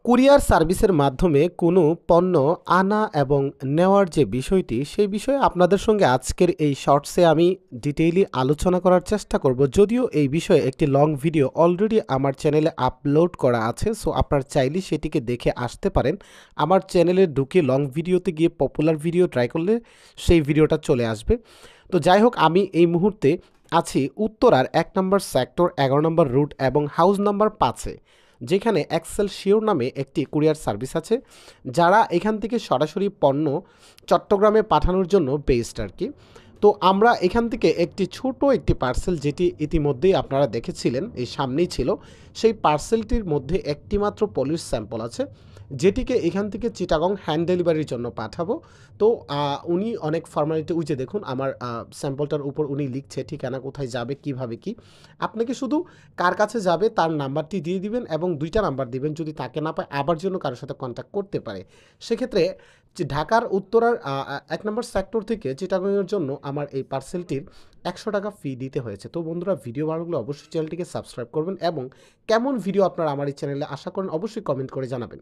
Courier সার্ভিসের মাধ্যমে কোনো পণ্য আনা এবং নেওয়ার যে বিষয়টি, সেই বিষয়ে আপনাদের সঙ্গে আজকের এই শর্টসে আমি ডিটেইলি আলোচনা করার চেষ্টা করব। যদিও এই বিষয়ে একটি লং ভিডিও অলরেডি আমার চ্যানেলে আপলোড করা আছে, সো আপনারা চাইলে সেটিকে দেখে আসতে পারেন। আমার চ্যানেলে ঢুকে লং ভিডিওতে গিয়ে পপুলার ভিডিও ট্রাই করলে সেই ভিডিওটা চলে আসবে। তো যাই হোক, আমি এই মুহূর্তে আছি উত্তরার ১ নম্বর সেক্টর ১১ নম্বর রুট এবং হাউস নাম্বার ৫-এ, যেখানে এক্সেলশিওর নামে একটি কুরিয়ার সার্ভিস আছে, যারা এখান থেকে সরাসরি পণ্য চট্টগ্রামে পাঠানোর জন্য বেস্ট আর কি। তো আমরা এখান থেকে একটি পার্সেল, যেটি ইতিমধ্যেই আপনারা দেখেছিলেন, এই সামনেই ছিল, সেই পার্সেলটির মধ্যে একটি মাত্র পলিশ স্যাম্পল আছে, যেটিকে এখান থেকে চিটাগং হ্যান্ড ডেলিভারির জন্য পাঠাবো। তো উনি অনেক ফর্মালিটি, ওই যে দেখুন আমার স্যাম্পলটার উপর উনি লিখছে ঠিকানা, কোথায় যাবে, কিভাবে কি। আপনাকে শুধু কার কাছে যাবে তার নাম্বারটি দিয়ে দিবেন এবং ২টা নাম্বার দিবেন, যদি তাকে না পায় আবার জন্য কারোর সাথে কন্ট্যাক্ট করতে পারে। সেক্ষেত্রে যে ঢাকার উত্তরার ১ নম্বর সেক্টর থেকে চিটাগংয়ের জন্য আমার এই পার্সেলটির ৳১০০ ফি দিতে হয়েছে। তো বন্ধুরা, ভিডিও ভালো লাগলে অবশ্যই চ্যানেলটিকে সাবস্ক্রাইব করবেন এবং কেমন ভিডিও আপনারা আমার এই চ্যানেলে আশা করেন অবশ্যই কমেন্ট করে জানাবেন।